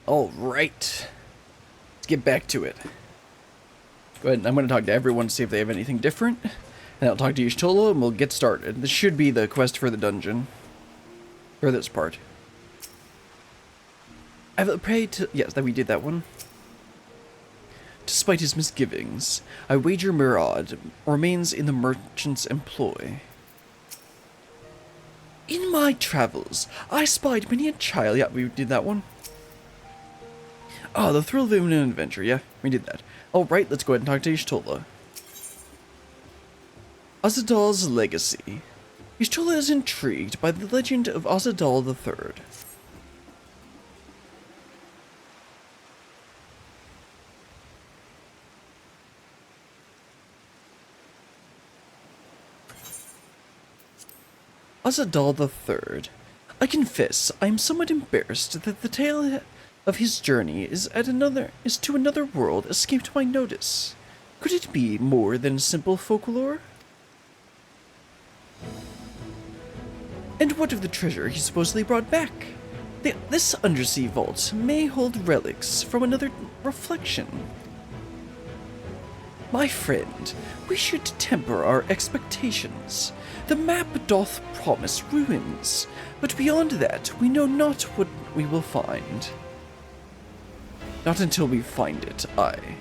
Alright. Let's get back to it. Go ahead, I'm going to talk to everyone to see if they have anything different. And I'll talk to Y'shtola and we'll get started. This should be the quest for the dungeon. For this part. I will pray to... Yes, that we did that one. Despite his misgivings, I wager Murad remains in the merchant's employ. In my travels, I spied many a child... Yeah, we did that one. Oh, the thrill of an adventure. Yeah, we did that. Alright, let's go ahead and talk to Y'shtola. Alzadaal's legacy. Y'shtola is intrigued by the legend of Alzadaal III. Alzadaal III. I confess, I am somewhat embarrassed that the tale of his journey is to another world escaped my notice. Could it be more than simple folklore? And what of the treasure he supposedly brought back? This undersea vault may hold relics from another reflection. My friend, we should temper our expectations. The map doth promise ruins, but beyond that, we know not what we will find. Not until we find it, aye.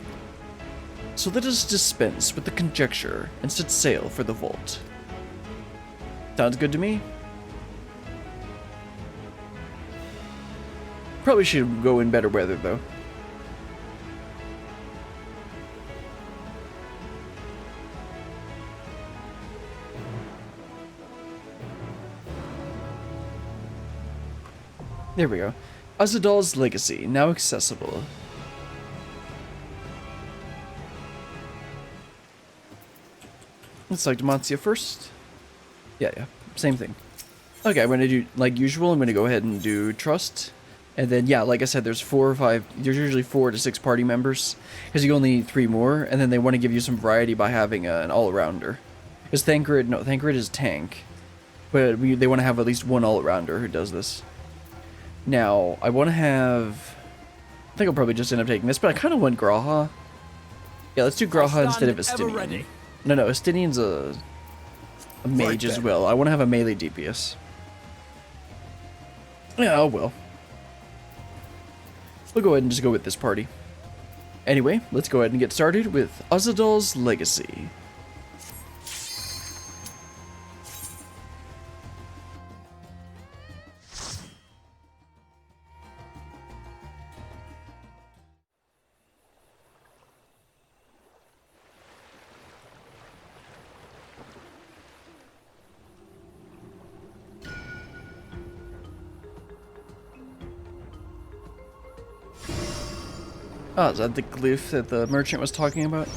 So let us dispense with the conjecture and set sail for the vault. Sounds good to me. Probably should go in better weather, though. There we go. Alzadaal's legacy, now accessible. Let's select Demacia first. Yeah, same thing. Okay, I'm gonna do, like usual, I'm gonna go ahead and do trust. And then, yeah, like I said, there's there's usually 4 to 6 party members. Because you only need 3 more, and then they want to give you some variety by having an all-arounder. Because Thancred is tank. But they want to have at least one all-arounder who does this. Now, I want to have... I think I'll probably just end up taking this, but I kind of want Graha. Yeah, let's do Graha instead of Estinian. No, Estinian's a mage as well. I want to have a melee DPS. Yeah, oh well. We'll go ahead and just go with this party. Anyway, let's go ahead and get started with Alzadaal's legacy. Oh, is that the glyph that the merchant was talking about?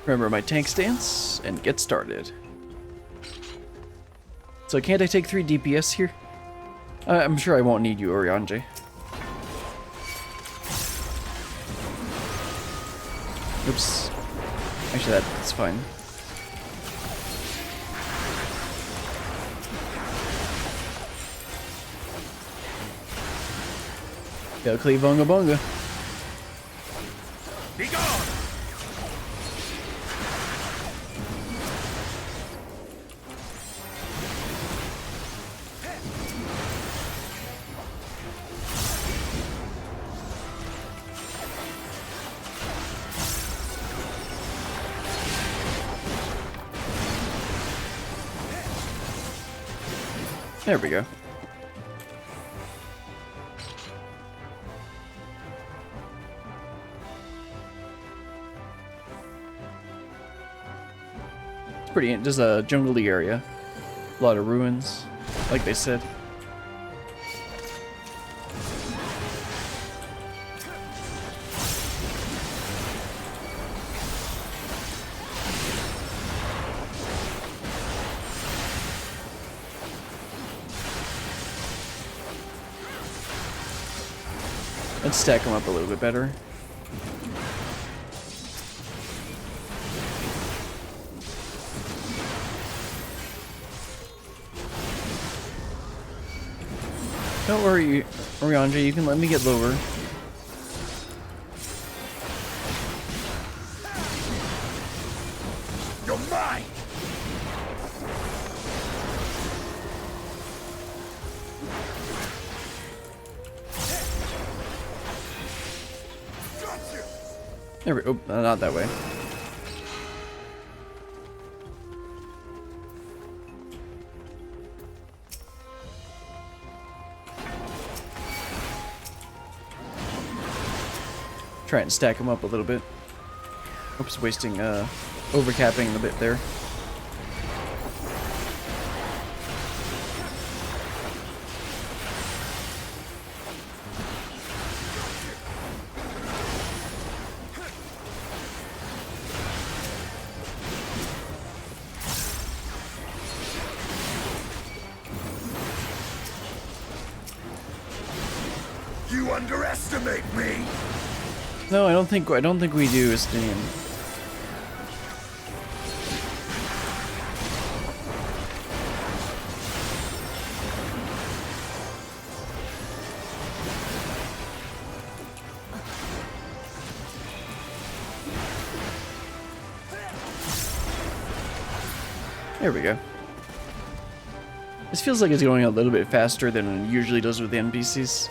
Remember my tank stance and get started. So can't I take 3 DPS here? I'm sure I won't need you, Oriange. Oops. Actually, that's fine. Go cleave bunga bunga. Be gone! There we go. It's pretty, just a jungly area. A lot of ruins, like they said. Let's stack them up a little bit better. Don't worry, Oriandra, you can let me get lower. You're mine! There we go. Oh, not that way. Try and stack them up a little bit. Oops, wasting, overcapping a bit there. You underestimate me! No, I don't think we do, Estinian. There we go. This feels like it's going a little bit faster than it usually does with the NPCs.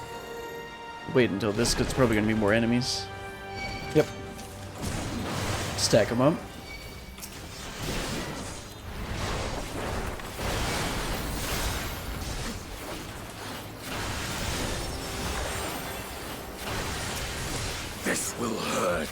Wait until this, because it's probably going to be more enemies. Yep. Stack them up. This will hurt.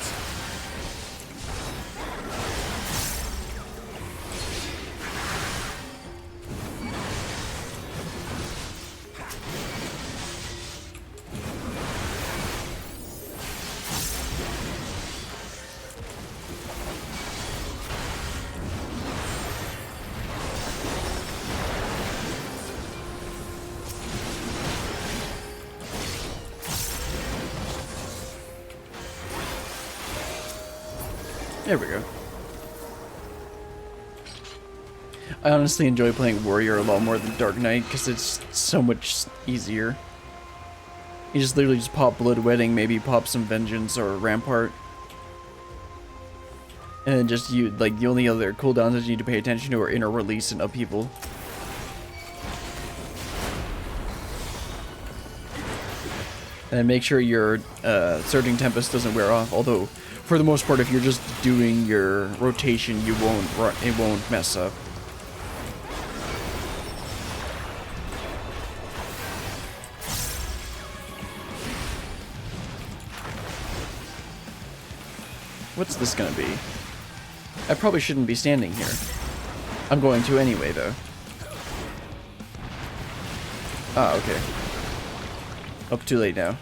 There we go. I honestly enjoy playing Warrior a lot more than Dark Knight because it's so much easier. You just literally just pop Bloodwedding, maybe pop some Vengeance or Rampart. And then just like the only other cooldowns that you need to pay attention to are Inner Release and Upheaval. And make sure your Surging Tempest doesn't wear off, although for the most part, if you're just doing your rotation, it won't mess up. What's this gonna be? I probably shouldn't be standing here. I'm going to anyway, though. Ah, okay. Up too late now.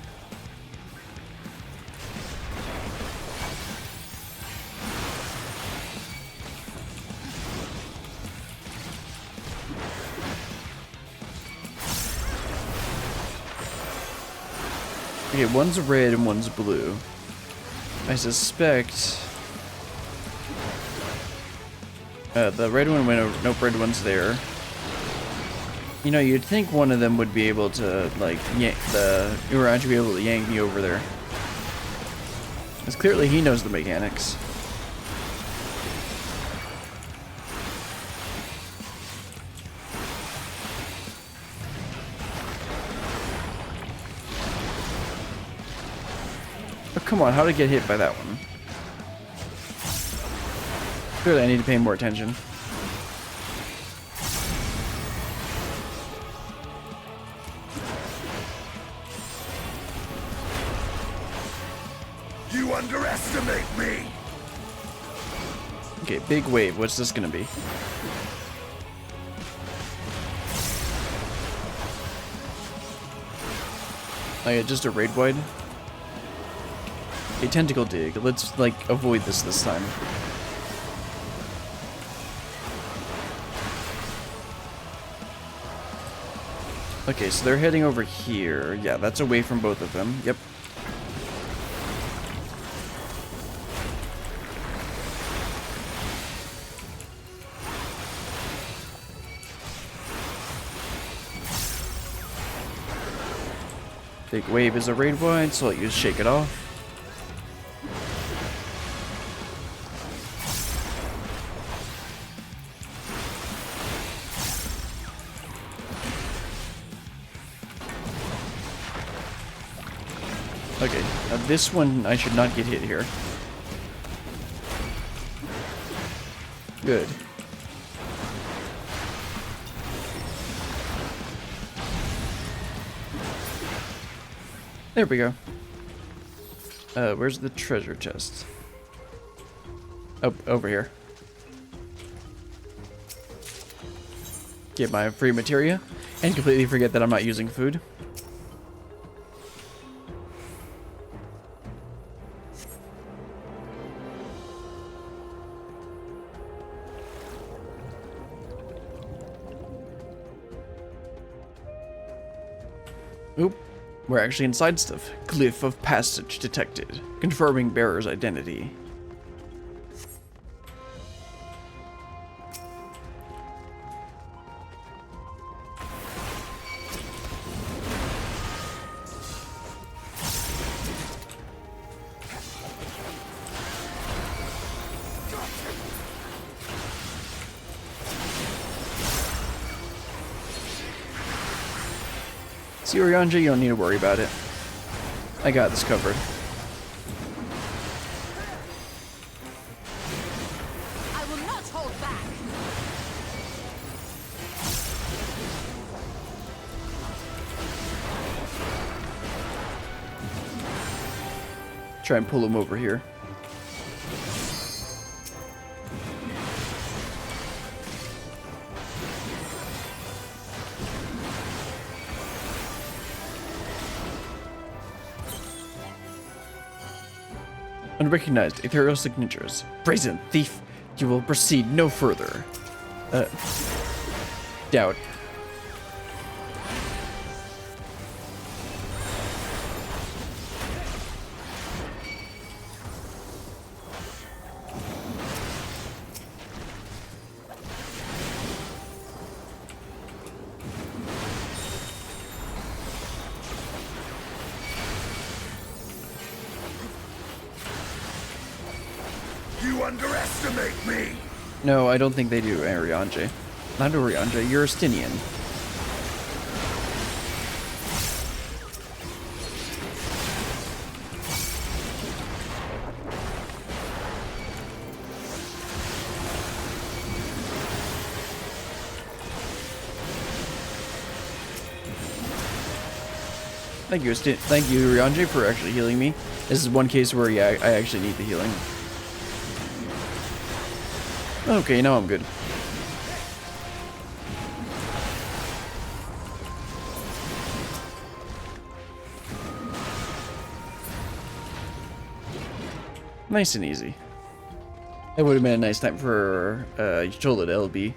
Okay, one's red and one's blue. I suspect... the red one went over... Nope, red one's there. You know, you'd think one of them would be able to, like, yank the... Uraj would be able to yank me over there. Because clearly he knows the mechanics. Oh, come on, how did I get hit by that one? Clearly I need to pay more attention. You underestimate me! Okay, big wave. What's this gonna be? Oh yeah, just a raid wide. A tentacle dig. Let's, like, avoid this time. Okay, so they're heading over here. Yeah, that's away from both of them. Yep. Big wave is a raid wide, so I'll use Shake It Off. Okay, now this one I should not get hit here. Good. There we go. Where's the treasure chest? Oh, over here. Get my free materia and completely forget that I'm not using food. Oop. We're actually inside stuff. Glyph of passage detected. Confirming bearer's identity. See, Orianja, you don't need to worry about it. I got this covered. I will not hold back. Try and pull him over here. Unrecognized ethereal signatures. Brazen thief, you will proceed no further. Doubt. You underestimate me! No, I don't think they do, Orianja. Not Orianja, you're a Stinian. Thank you, Orianja, for actually healing me. This is one case where, yeah, I actually need the healing. Okay, now I'm good. Nice and easy. That would have been a nice time for Chola to LB.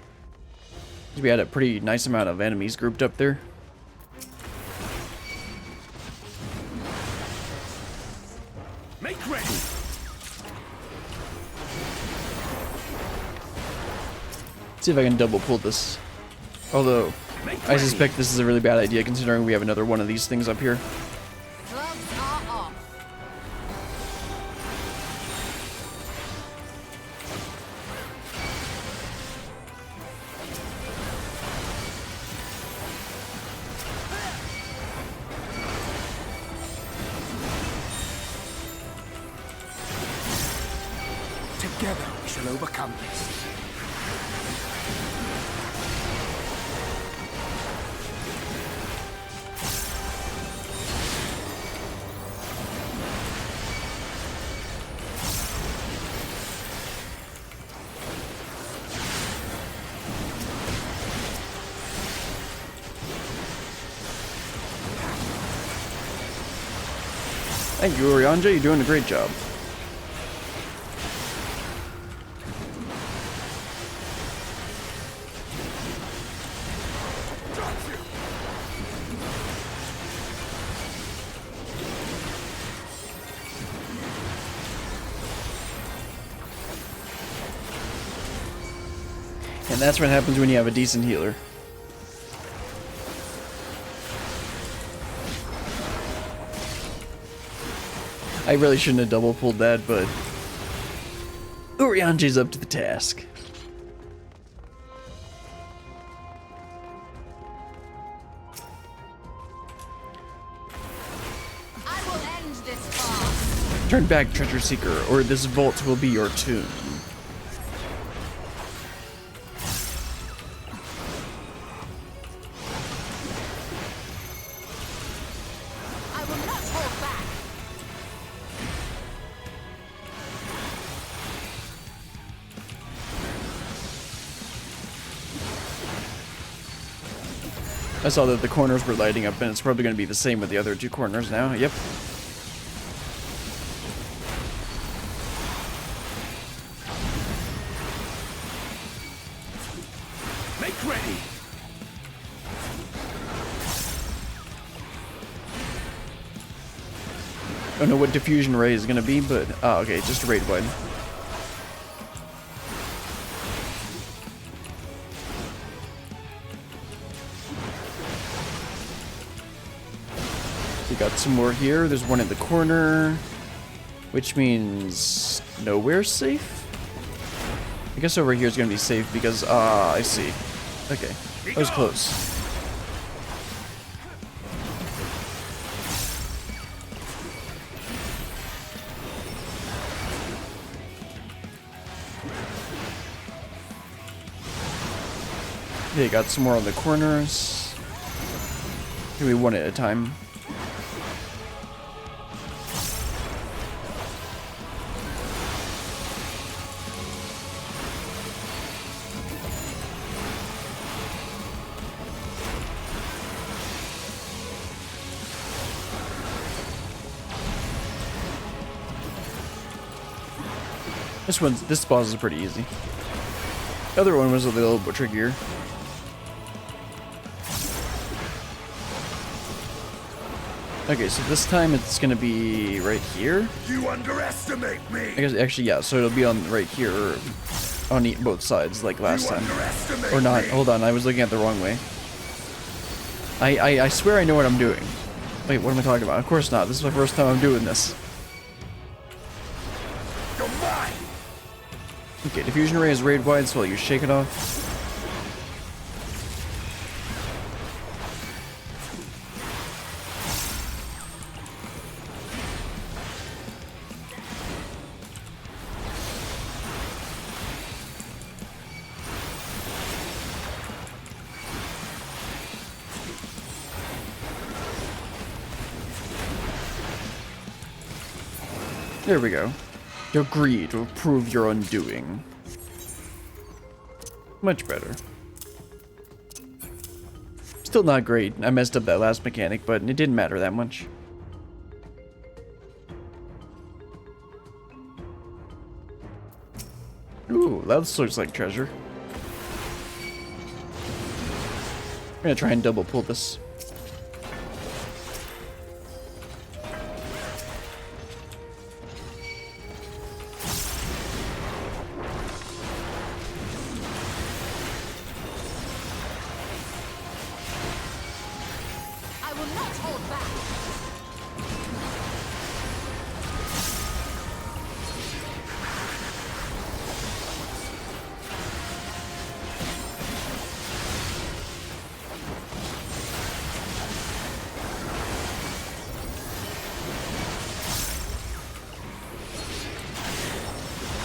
We had a pretty nice amount of enemies grouped up there. Make ready! See if I can double pull this. Although, I suspect this is a really bad idea considering we have another one of these things up here. Gloves are off. Together we shall overcome this. Thank you, Orianja. You're doing a great job. And that's what happens when you have a decent healer. I really shouldn't have double pulled that, but Urianger's up to the task. I will end this farce. Turn back, treasure seeker, or this vault will be your tomb. I will not hold back. I saw that the corners were lighting up, and it's probably going to be the same with the other two corners now. Yep. Make ready. I don't know what diffusion ray is going to be, but okay, just a raid wide. We got some more here. There's one in the corner, which means nowhere's safe. I guess over here is going to be safe because I see. Okay, that was close. Okay, got some more on the corners. Maybe one at a time. This boss is pretty easy. The other one was a little bit trickier. Okay, so this time it's gonna be right here. You underestimate me. I guess actually, yeah. So it'll be on right here, on both sides, like last time. Or not? Hold on, I was looking at the wrong way. I swear I know what I'm doing. Wait, what am I talking about? Of course not. This is my first time I'm doing this. You're mine. Okay, diffusion ray is raid wide, so I'll use shake it off. There we go. Your greed will prove your undoing. Much better. Still not great. I messed up that last mechanic, but it didn't matter that much. Ooh, that looks like treasure. I'm gonna try and double pull this. I will not hold back.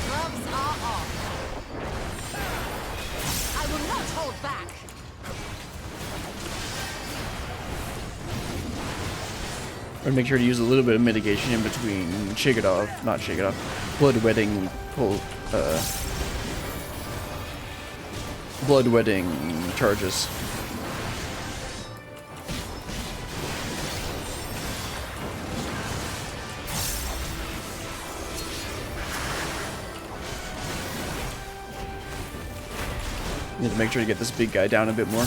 Gloves are off. I will not hold back. Or make sure to use a little bit of mitigation in between shake it off, not shake it off, bloodwetting bloodwetting charges. Need to make sure to get this big guy down a bit more.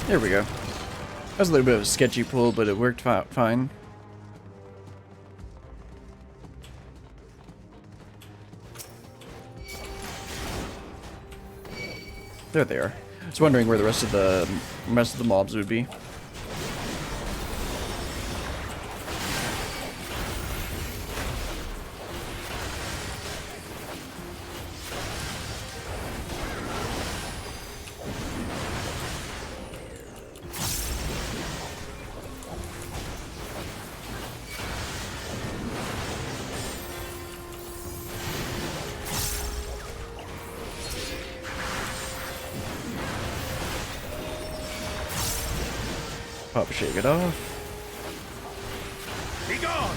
There we go. That was a little bit of a sketchy pull, but it worked fine. There they are. was wondering where the rest of the mobs would be. Pop, shake it off. Be gone!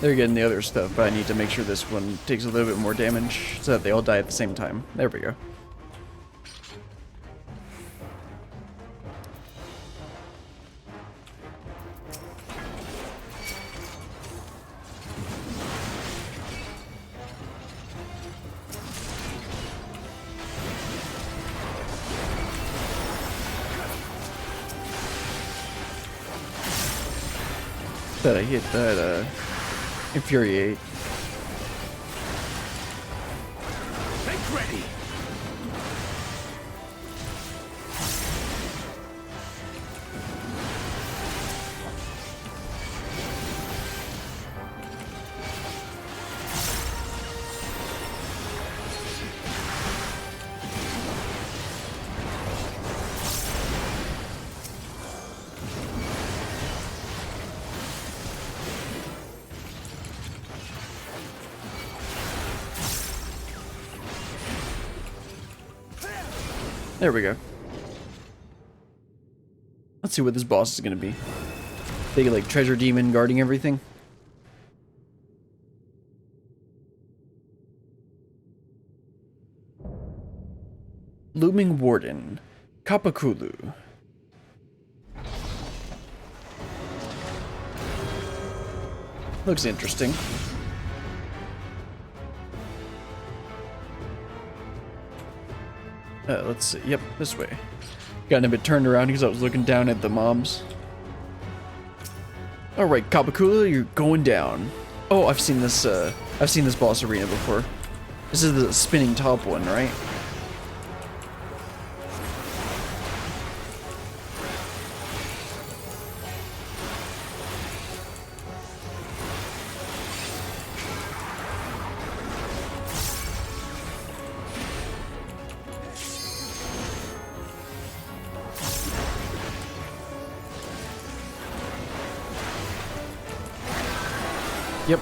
They're getting the other stuff, but I need to make sure this one takes a little bit more damage so that they all die at the same time. There we go. That I hit that, infuriate. Make ready! There we go. Let's see what this boss is gonna be. Big, like, treasure demon guarding everything. Looming Warden. Kapakulu. Looks interesting. Let's see. Yep, this way. Got a bit turned around because I was looking down at the mobs. Alright, Kapakula, you're going down. Oh, I've seen this boss arena before. This is the spinning top one, right? Yep.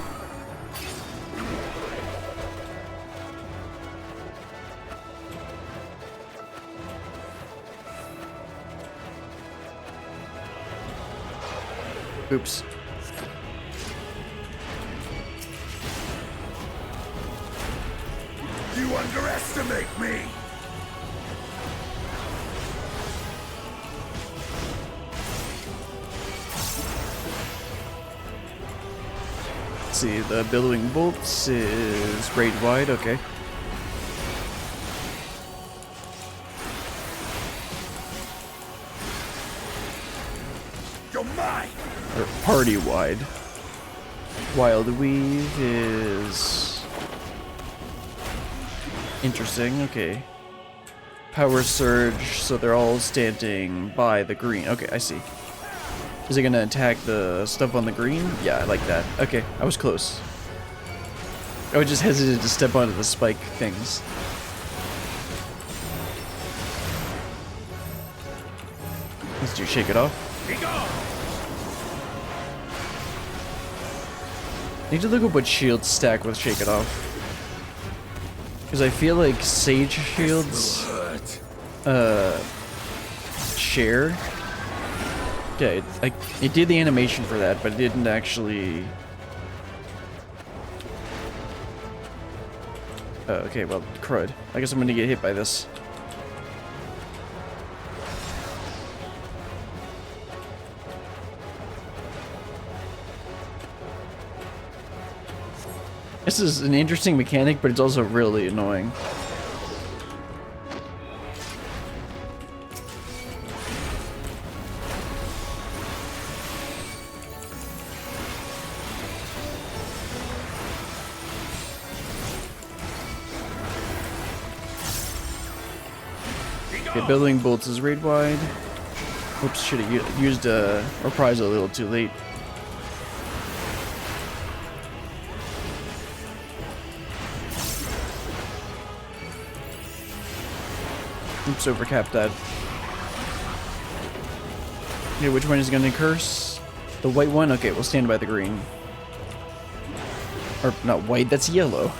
Oops. You underestimate me! Let's see, the billowing bolts is raid wide, okay. You're mine! Or party wide. Wild Weave is interesting, okay. Power Surge, so they're all standing by the green. Okay, I see. Is it gonna attack the stuff on the green? Yeah, I like that. Okay, I was close. I was just hesitant to step onto the spike things. Let's do shake it off. Be gone! Need to look up what shields stack with shake it off. Because I feel like Sage shields share. Yeah, it did the animation for that, but it didn't actually. Okay, well, crud. I guess I'm gonna get hit by this. This is an interesting mechanic, but it's also really annoying. Okay, building bolts is raid wide. Oops, should have used a reprisal a little too late. Oops, overcapped that. Okay, which one is going to curse? The white one? Okay, we'll stand by the green. Or, not white, that's yellow.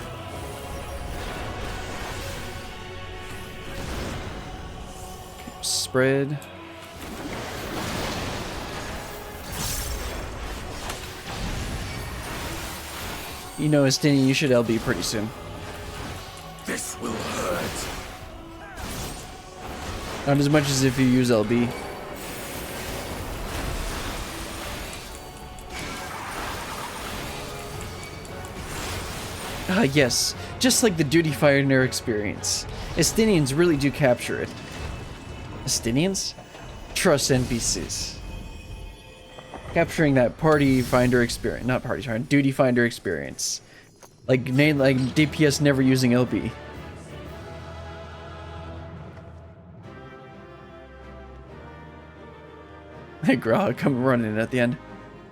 Okay, spread. You know, Estinian, you should LB pretty soon. This will hurt. Not as much as if you use LB. Ah, yes. Just like the Duty Finder experience. Estinians really do capture it. Estinians? Trust NPCs. Capturing that Party Finder experience. Not Party Finder, Duty Finder experience. Like DPS never using LB. Hey, Grog, come running in at the end.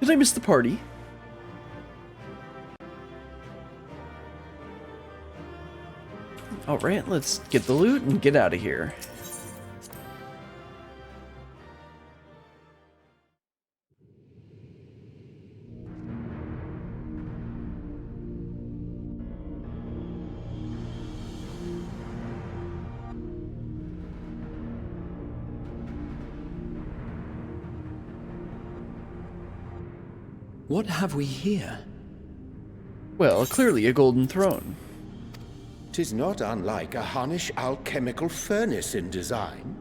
Did I miss the party? Alright, let's get the loot and get out of here. What have we here? Well, clearly a golden throne. 'Tis not unlike a Hunnish alchemical furnace in design.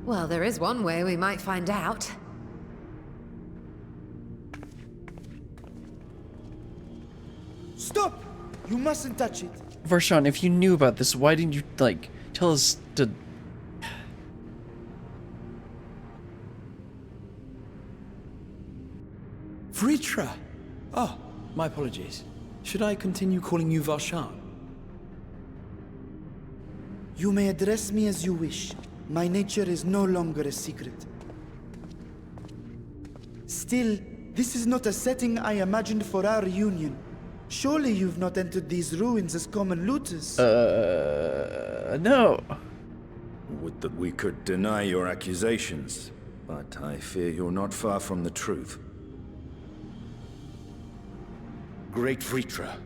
Well, there is one way we might find out. Stop! You mustn't touch it. Varshahn, if you knew about this, why didn't you, like, tell us to... Vritra! Oh, my apologies. Should I continue calling you Varshahn? You may address me as you wish. My nature is no longer a secret. Still, this is not a setting I imagined for our reunion. Surely you've not entered these ruins as common looters. No. Would that we could deny your accusations, but I fear you're not far from the truth. Great Vritra,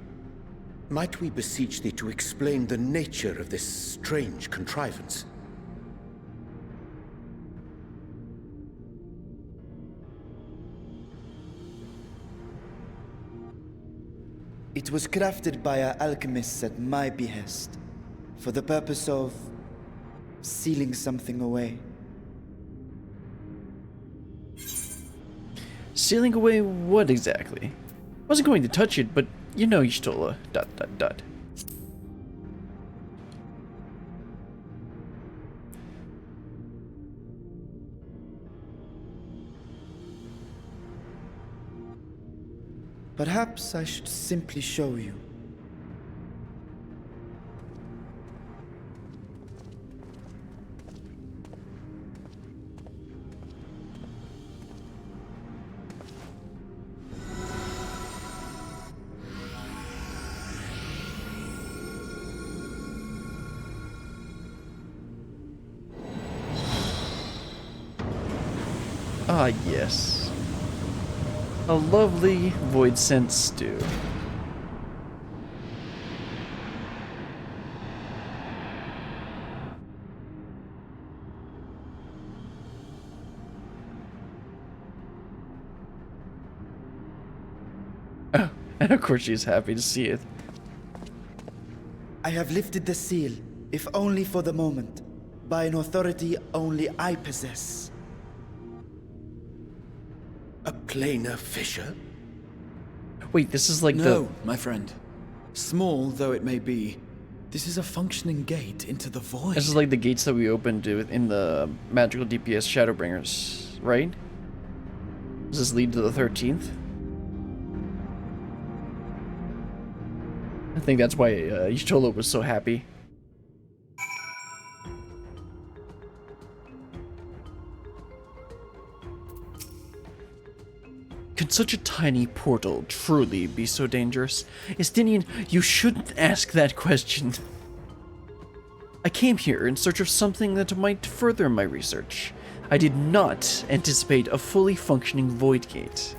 might we beseech thee to explain the nature of this strange contrivance? It was crafted by our alchemists at my behest, for the purpose of sealing something away. Sealing away what exactly? Wasn't going to touch it, but you know Y'shtola... ... Perhaps I should simply show you. Ah, yes. A lovely void scent stew. Oh, and of course she's happy to see it. I have lifted the seal, if only for the moment, by an authority only I possess. A planar fissure? Wait, this is like No, my friend. Small though it may be, this is a functioning gate into the void. This is like the gates that we opened in the magical DPS Shadowbringers, right? Does this lead to the 13th? I think that's why Y'shtola was so happy. could such a tiny portal truly be so dangerous? Estinian, you shouldn't ask that question. I came here in search of something that might further my research. I did not anticipate a fully functioning void gate.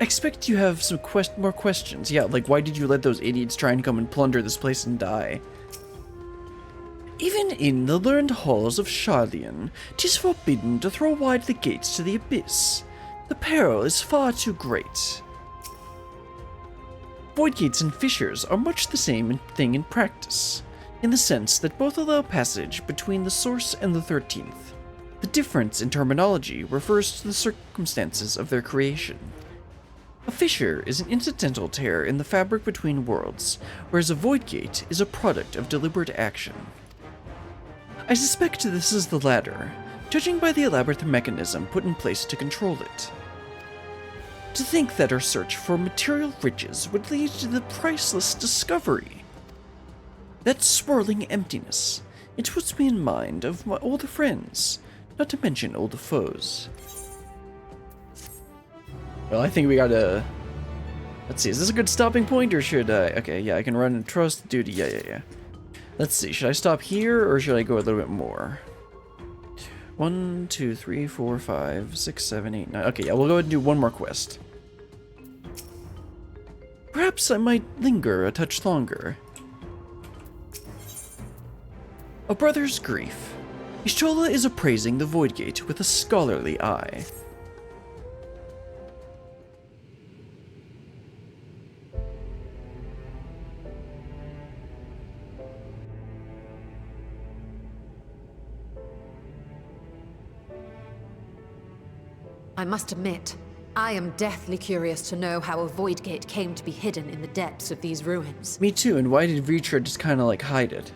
I expect you have some more questions. Yeah, like why did you let those idiots try and come and plunder this place and die? Even in the learned halls of Shardian, 'tis forbidden to throw wide the gates to the abyss. The peril is far too great. Void gates and fissures are much the same thing in practice, in the sense that both allow passage between the source and the 13th. The difference in terminology refers to the circumstances of their creation. A fissure is an incidental tear in the fabric between worlds, whereas a void gate is a product of deliberate action. I suspect this is the latter, judging by the elaborate mechanism put in place to control it. To think that our search for material riches would lead to the priceless discovery. That swirling emptiness, it puts me in mind of my older friends, not to mention older foes. Well, I think we gotta... Let's see, is this a good stopping point, or should I... Okay, yeah, I can run and trust duty, yeah. Let's see, should I stop here, or should I go a little bit more? 1, 2, 3, 4, 5, 6, 7, 8, 9... Okay, yeah, we'll go ahead and do one more quest. Perhaps I might linger a touch longer. A brother's grief. Ishtola is appraising the Void Gate with a scholarly eye. I must admit, I am deathly curious to know how a void gate came to be hidden in the depths of these ruins. Me too, and why did Vritra just kind of like hide it?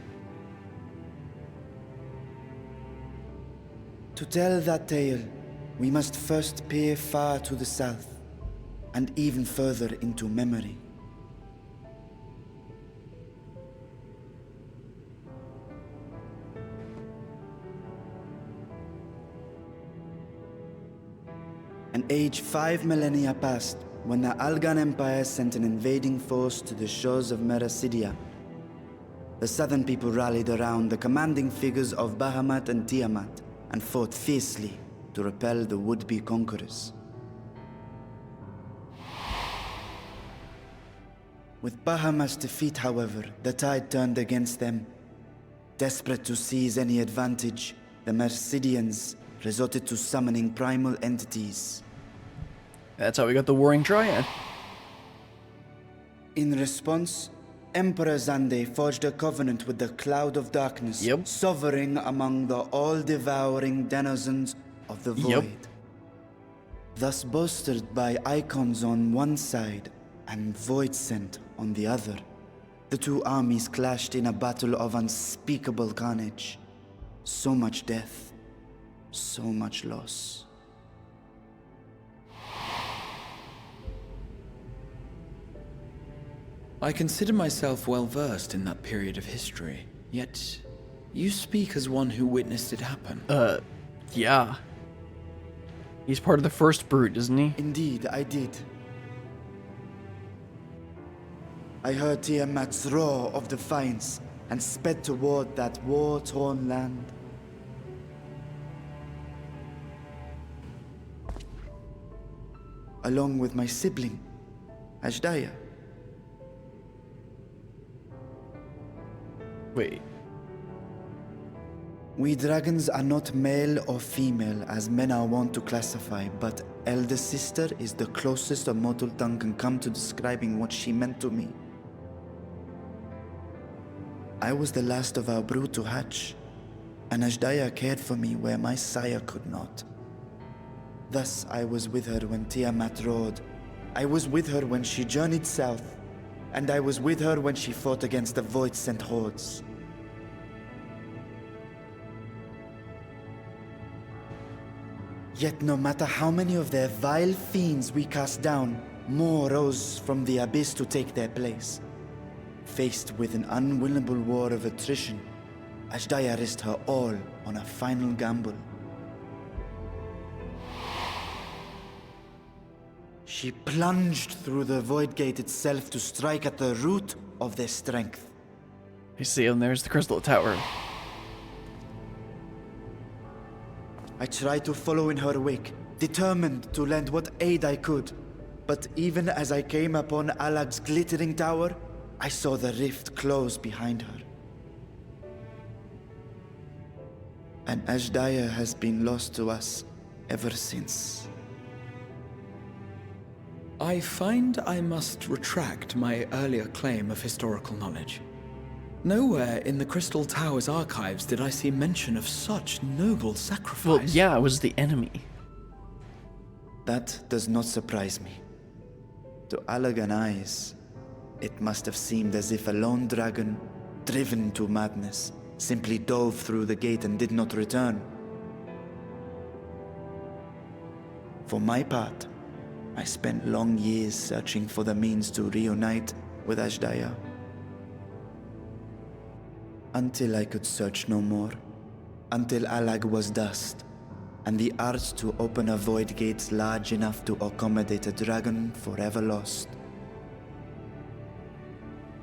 To tell that tale, we must first peer far to the south, and even further into memory. An age 5 millennia passed when the Algan Empire sent an invading force to the shores of Merasidia. The southern people rallied around the commanding figures of Bahamut and Tiamat and fought fiercely to repel the would-be conquerors. With Bahamut's defeat, however, the tide turned against them. Desperate to seize any advantage, the Mercidians resorted to summoning primal entities. That's how we got the Warring Triad. In response, Emperor Zande forged a covenant with the Cloud of Darkness, sovereign among the all-devouring denizens of the Void. Thus bolstered by icons on one side and Void Scent on the other, the two armies clashed in a battle of unspeakable carnage. So much death, so much loss. I consider myself well versed in that period of history, yet you speak as one who witnessed it happen. Yeah. He's part of the first brood, isn't he? Indeed, I did. I heard Tiamat's roar of defiance and sped toward that war-torn land. Along with my sibling, Ashdaya. Wait. We dragons are not male or female as men are wont to classify, but elder sister is the closest a mortal tongue can come to describing what she meant to me. I was the last of our brood to hatch, and Ashdaya cared for me where my sire could not. Thus I was with her when Tiamat roared. I was with her when she journeyed south, and I was with her when she fought against the Void-sent hordes. Yet no matter how many of their vile fiends we cast down, more rose from the abyss to take their place. Faced with an unwinnable war of attrition, Ashdaya risked her all on a final gamble. She plunged through the void gate itself to strike at the root of their strength. I see, and there's the crystal tower. I tried to follow in her wake, determined to lend what aid I could. But even as I came upon Alag's glittering tower, I saw the rift close behind her. And Ashdaya has been lost to us ever since. I find I must retract my earlier claim of historical knowledge. Nowhere in the Crystal Tower's archives did I see mention of such noble sacrifice. Well, yeah, it was the enemy. That does not surprise me. To Allagan eyes, it must have seemed as if a lone dragon, driven to madness, simply dove through the gate and did not return. For my part, I spent long years searching for the means to reunite with Ashdaya. Until I could search no more. Until Allag was dust, and the art to open a void gate large enough to accommodate a dragon forever lost.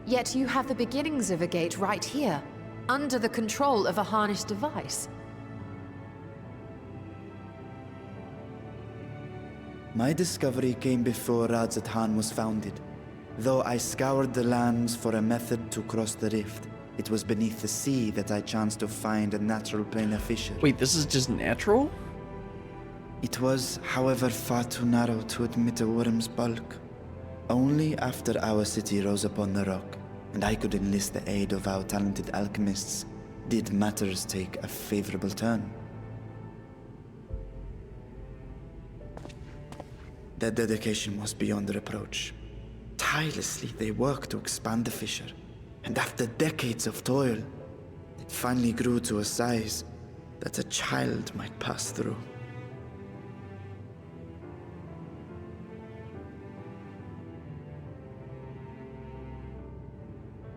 Yet you have the beginnings of a gate right here, under the control of a harnessed device. My discovery came before Alzadaal was founded. Though I scoured the lands for a method to cross the rift, it was beneath the sea that I chanced to find a natural planar fissure. Wait, this is just natural? It was, however, far too narrow to admit a worm's bulk. Only after our city rose upon the rock, and I could enlist the aid of our talented alchemists, did matters take a favorable turn. Their dedication was beyond reproach. Tirelessly they worked to expand the fissure, and after decades of toil, it finally grew to a size that a child might pass through.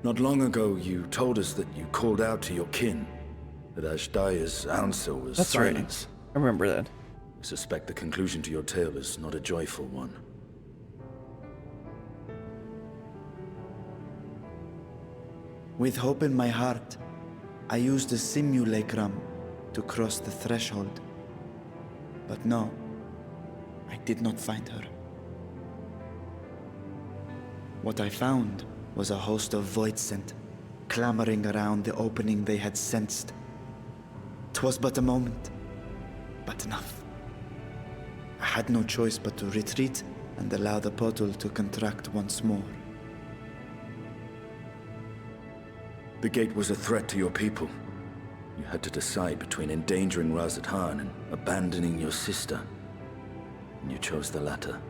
Not long ago, you told us that you called out to your kin, that Ashdaya's answer was That's silence. right. I remember that. I suspect the conclusion to your tale is not a joyful one. With hope in my heart, I used the simulacrum to cross the threshold. But no, I did not find her. What I found was a host of void scent, clamoring around the opening they had sensed. 'Twas but a moment, but enough. I had no choice but to retreat and allow the portal to contract once more. The gate was a threat to your people. You had to decide between endangering Razathan and abandoning your sister. And you chose the latter.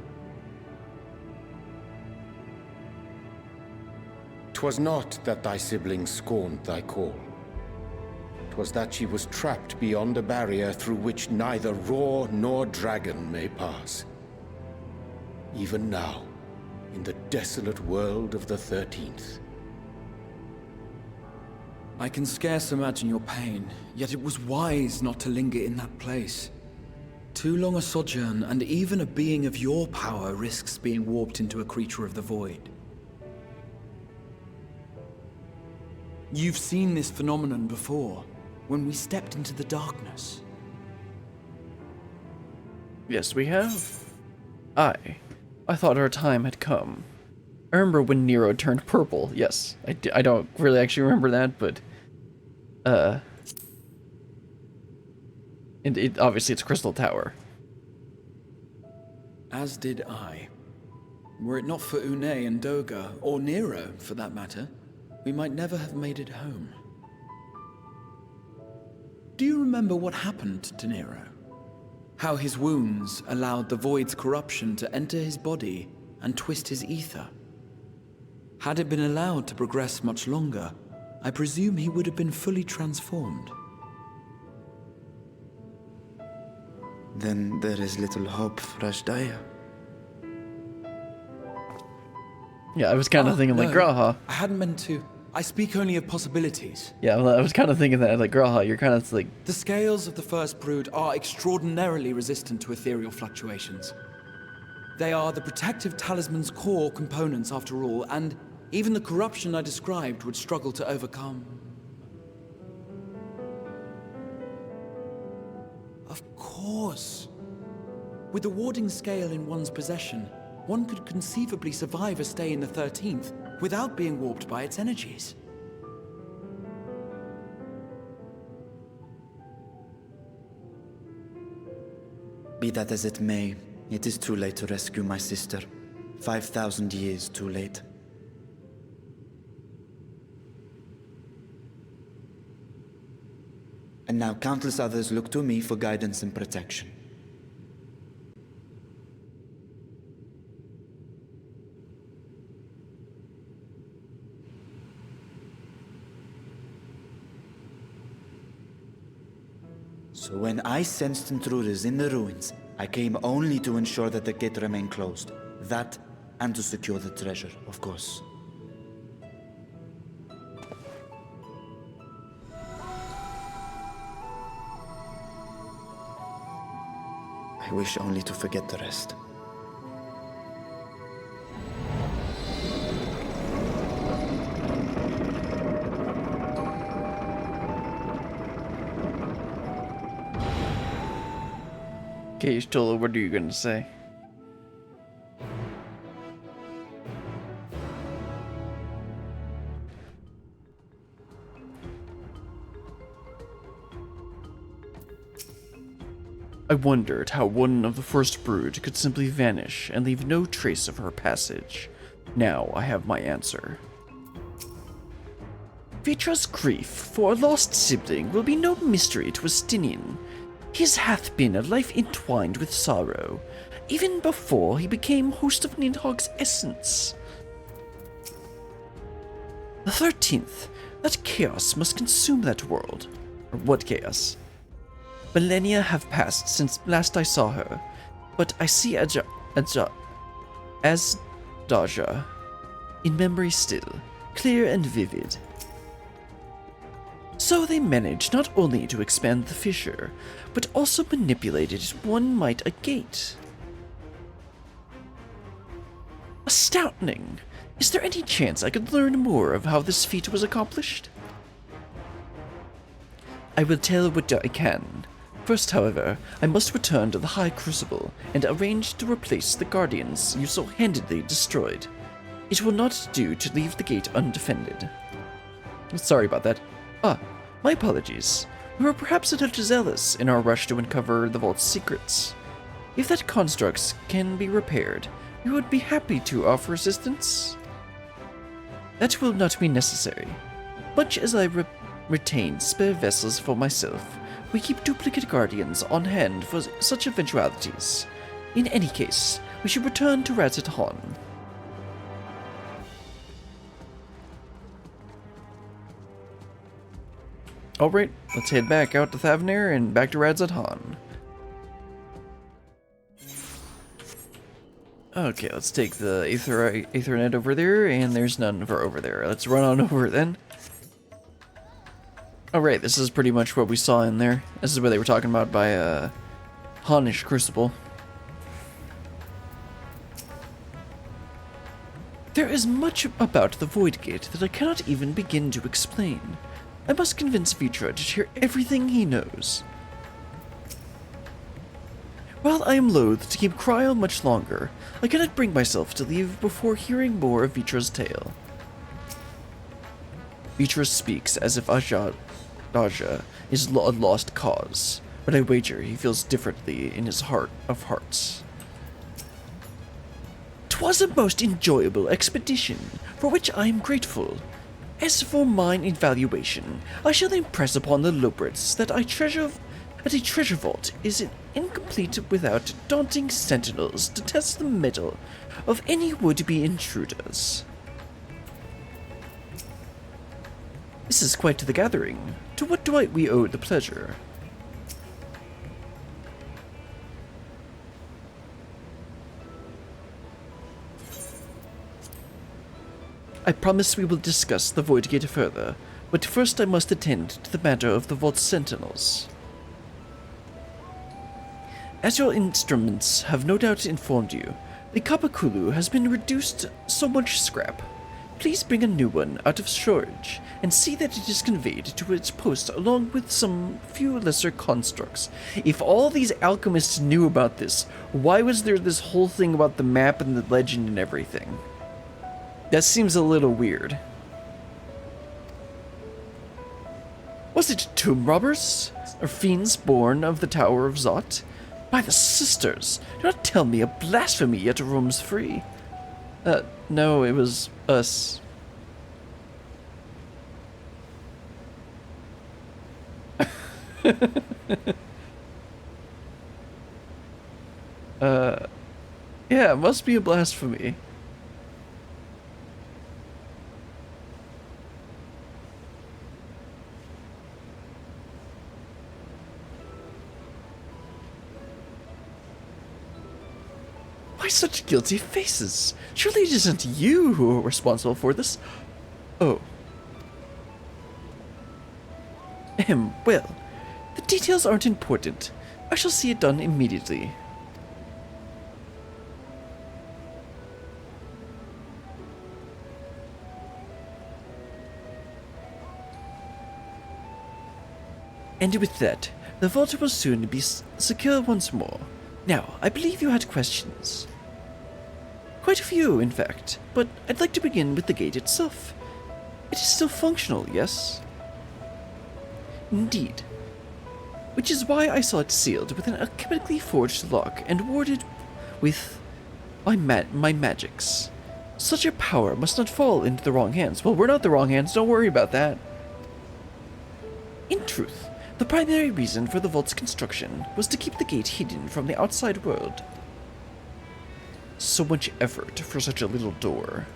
'Twas not that thy siblings scorned thy call. 'Twas that she was trapped beyond a barrier through which neither roar nor dragon may pass. Even now, in the desolate world of the 13th. I can scarce imagine your pain, yet it was wise not to linger in that place. Too long a sojourn, and even a being of your power risks being warped into a creature of the void. You've seen this phenomenon before, when we stepped into the darkness. Yes, we have. I thought our time had come. I remember when Nero turned purple. Yes, I don't really actually remember that, but and obviously it's Crystal Tower. As did I. Were it not for Une and Doga, or Nero for that matter, we might never have made it home. Do you remember what happened to Nero? How his wounds allowed the void's corruption to enter his body and twist his ether? Had it been allowed to progress much longer, I presume he would have been fully transformed. Then there is little hope for Ashdaya. Yeah, I was kind of thinking like, no, Graha. I hadn't meant to. I speak only of possibilities. Yeah, well, I was kind of thinking that, like, Graha, you're kind of like... The scales of the first brood are extraordinarily resistant to ethereal fluctuations. They are the protective talisman's core components after all, and even the corruption I described would struggle to overcome. Of course. With the warding scale in one's possession, one could conceivably survive a stay in the 13th without being warped by its energies. Be that as it may, it is too late to rescue my sister. 5,000 years too late. And now countless others look to me for guidance and protection. So when I sensed intruders in the ruins, I came only to ensure that the gate remained closed. That, and to secure the treasure, of course. I wish only to forget the rest. Okay, Stola, what are you going to say? I wondered how one of the first brood could simply vanish and leave no trace of her passage. Now I have my answer. Vitra's grief for a lost sibling will be no mystery to Estinian. His hath been a life entwined with sorrow, even before he became host of Nidhogg's essence. The 13th, that chaos must consume that world. Or what chaos? Millennia have passed since last I saw her, but I see Daja in memory still, clear and vivid. So they managed not only to expand the fissure, but also manipulated one might a gate. Astounding! Is there any chance I could learn more of how this feat was accomplished? I will tell what I can. First, however, I must return to the High Crucible and arrange to replace the Guardians you so handedly destroyed. It will not do to leave the gate undefended. Sorry about that. My apologies. We were perhaps a little zealous in our rush to uncover the vault's secrets. If that construct can be repaired, we would be happy to offer assistance. That will not be necessary. Much as I retain spare vessels for myself, we keep duplicate guardians on hand for such eventualities. In any case, we should return to Alzadaal. Alright, let's head back out to Thavnir and back to Alzadaal. Okay, let's take the Aethernet over there, and there's none for over there. Let's run on over then. Alright, this is pretty much what we saw in there. This is what they were talking about by Hanish Crucible. There is much about the Void Gate that I cannot even begin to explain. I must convince Vitra to share everything he knows. While I am loath to keep Cryo much longer, I cannot bring myself to leave before hearing more of Vitra's tale. Vitra speaks as if Daja is a lost cause, but I wager he feels differently in his heart of hearts. 'Twas a most enjoyable expedition, for which I am grateful. As for mine evaluation, I shall impress upon the Lobrits that a treasure vault is incomplete without daunting sentinels to test the mettle of any would-be intruders. This is quite the gathering. To what do we owe the pleasure? I promise we will discuss the Void Gate further, but first I must attend to the matter of the Vault Sentinels. As your instruments have no doubt informed you, The Kapakulu has been reduced so much scrap. Please bring a new one out of storage, and see that it is conveyed to its post along with some few lesser constructs. If all these alchemists knew about this, why was there this whole thing about the map and the legend and everything? That seems a little weird. Was it tomb robbers? Or fiends born of the Tower of Zot? By the sisters, do not tell me a blasphemy yet roams free. No, it was us. Yeah, it must be a blasphemy. Why such guilty faces? Surely it isn't you who are responsible for this. Oh. Well, the details aren't important. I shall see it done immediately. And with that, the vault will soon be secure once more. Now, I believe you had questions. Quite a few, in fact, but I'd like to begin with the gate itself. It is still functional, yes? Indeed. Which is why I saw it sealed with an alchemically forged lock and warded with my magics. Such a power must not fall into the wrong hands. Well, we're not the wrong hands, don't worry about that. In truth, the primary reason for the vault's construction was to keep the gate hidden from the outside world. So much effort for such a little door.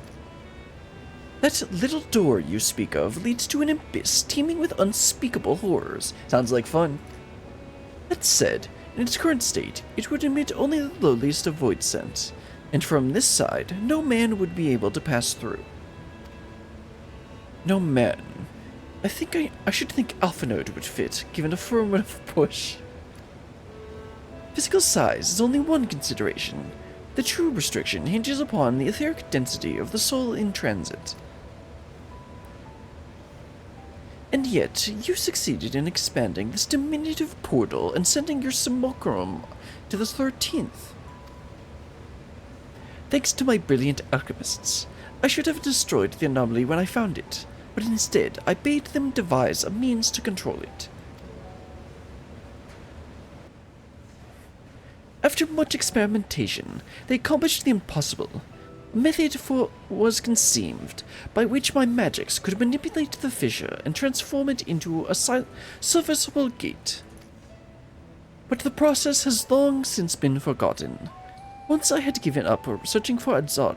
That little door you speak of leads to an abyss teeming with unspeakable horrors. Sounds like fun. That said, in its current state, it would emit only the lowliest of void scent, and from this side, no man would be able to pass through. No man. I think I should think Alphanode would fit, given a firm enough push. Physical size is only one consideration. The true restriction hinges upon the etheric density of the soul in transit. And yet, you succeeded in expanding this diminutive portal and sending your simulacrum to the 13th. Thanks to my brilliant alchemists, I should have destroyed the anomaly when I found it, but instead I bade them devise a means to control it. After much experimentation, they accomplished the impossible. A method was conceived by which my magics could manipulate the fissure and transform it into a serviceable gate. But the process has long since been forgotten. Once I had given up searching for Daja,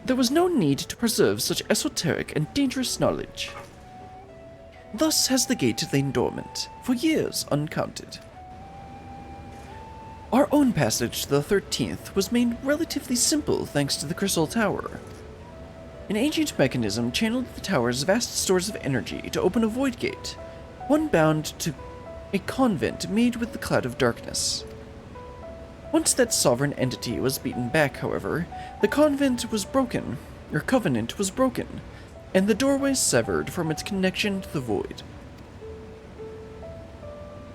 there was no need to preserve such esoteric and dangerous knowledge. Thus has the gate lain dormant, for years uncounted. Our own passage to the 13th was made relatively simple thanks to the Crystal Tower. An ancient mechanism channeled the tower's vast stores of energy to open a void gate, one bound to a convent made with the cloud of darkness. Once that sovereign entity was beaten back, however, the covenant was broken, and the doorway severed from its connection to the void.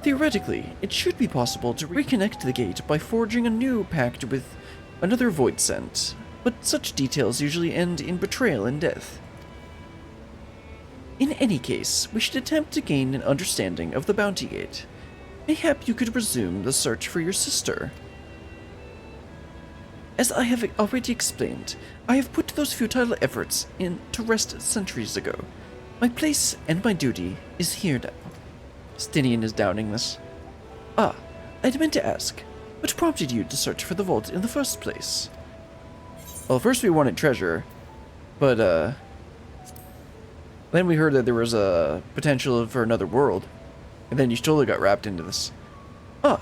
Theoretically, it should be possible to reconnect the gate by forging a new pact with another void scent, but such details usually end in betrayal and death. In any case, we should attempt to gain an understanding of the bounty gate. Mayhap you could resume the search for your sister. As I have already explained, I have put those futile efforts to rest centuries ago. My place and my duty is here now. Stinian is downing this. Ah, I'd meant to ask, what prompted you to search for the vault in the first place? Well, first we wanted treasure, but then we heard that there was a potential for another world, and then you totally got wrapped into this. As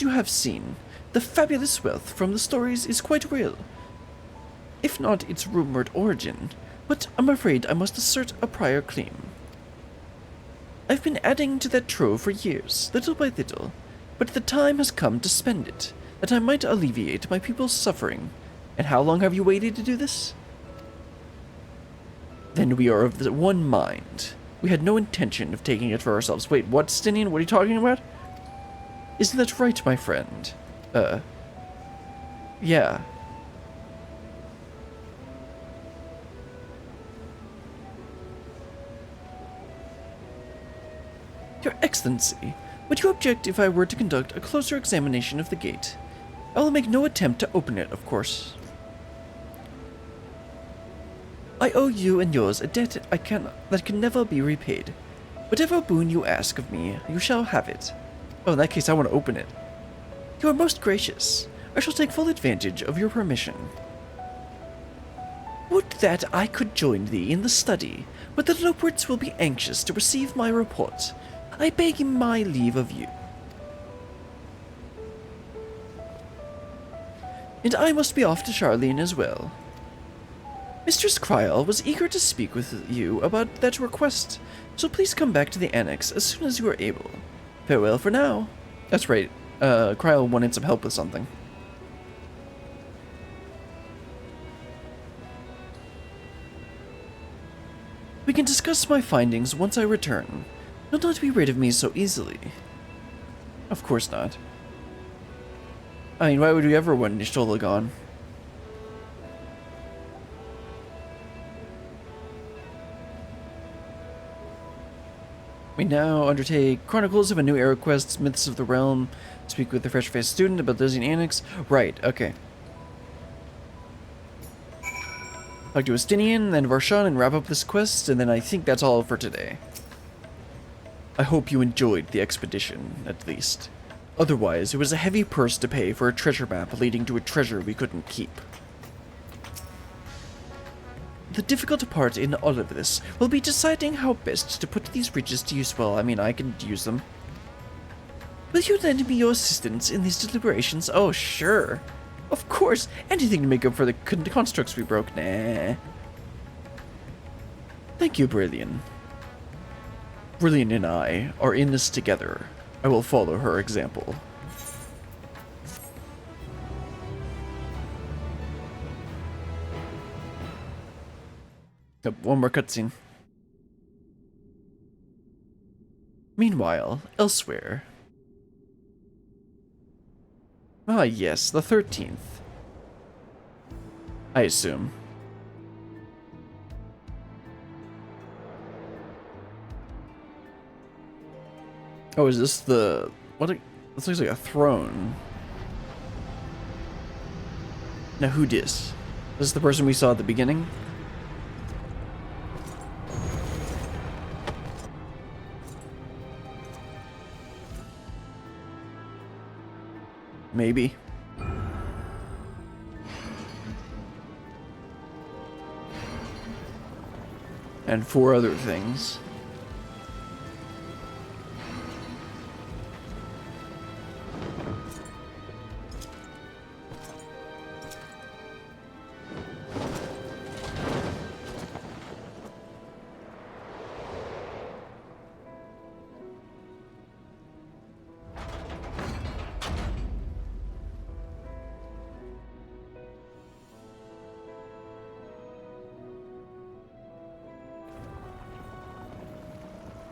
you have seen, the fabulous wealth from the stories is quite real. If not its rumored origin, but I'm afraid I must assert a prior claim. I've been adding to that trove for years, little by little, but the time has come to spend it, that I might alleviate my people's suffering. And how long have you waited to do this? Then we are of the one mind. We had no intention of taking it for ourselves. Wait, what, Stinian? What are you talking about? Isn't that right, my friend? Yeah. Your Excellency, would you object if I were to conduct a closer examination of the gate? I will make no attempt to open it, of course. I owe you and yours a debt that can never be repaid. Whatever boon you ask of me, you shall have it. Oh, in that case, I want to open it. You are most gracious. I shall take full advantage of your permission. Would that I could join thee in the study, but the Loperts will be anxious to receive my report. I beg my leave of you. And I must be off to Charlene as well. Mistress Kryal was eager to speak with you about that request, so please come back to the annex as soon as you are able. Farewell for now. That's right, Kryal wanted some help with something. We can discuss my findings once I return. You'll not be rid of me so easily. Of course not. I mean, why would we ever want Nishtollah gone? We now undertake Chronicles of a New Era quests, Myths of the Realm, speak with the fresh-faced student about the Lysian Annex. Right, okay. Talk to Estinian, then Varshahn, and wrap up this quest, and then I think that's all for today. I hope you enjoyed the expedition, at least. Otherwise, it was a heavy purse to pay for a treasure map leading to a treasure we couldn't keep. The difficult part in all of this will be deciding how best to put these riches to use. Well, I mean, I can use them. Will you lend me your assistance in these deliberations? Oh, sure. Of course, anything to make up for the constructs we broke. Nah. Thank you, Brilliant. Brilliant and I are in this together. I will follow her example. One more cutscene. Meanwhile, elsewhere. Ah, yes, the 13th. I assume. Oh, is this the... what? This looks like a throne. Now, who dis? Is this the person we saw at the beginning? Maybe. And 4 other things.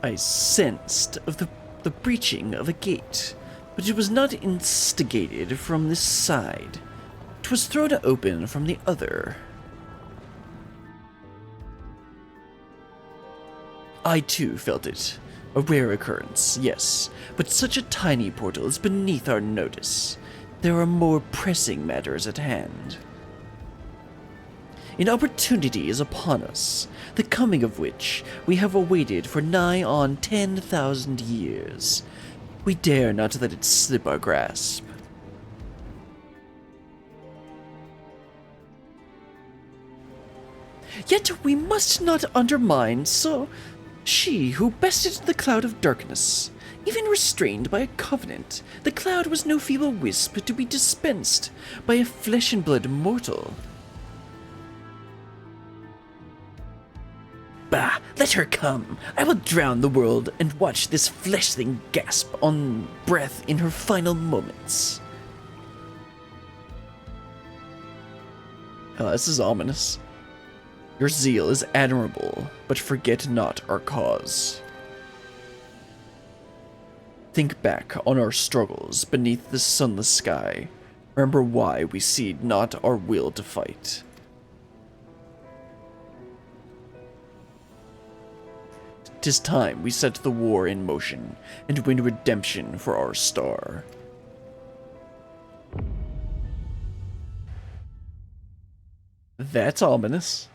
I sensed of the breaching of a gate, but it was not instigated from this side. 'Twas thrown open from the other. I too felt it. A rare occurrence, yes, but such a tiny portal is beneath our notice. There are more pressing matters at hand. An opportunity is upon us, the coming of which we have awaited for nigh on 10,000 years. We dare not let it slip our grasp. Yet we must not undermine she who bested the cloud of darkness. Even restrained by a covenant, the cloud was no feeble wisp to be dispensed by a flesh-and-blood mortal. Bah, let her come. I will drown the world and watch this flesh thing gasp on breath in her final moments. This is ominous. Your zeal is admirable, but forget not our cause. Think back on our struggles beneath the sunless sky. Remember why we cede not our will to fight. 'Tis time we set the war in motion and win redemption for our star. That's ominous.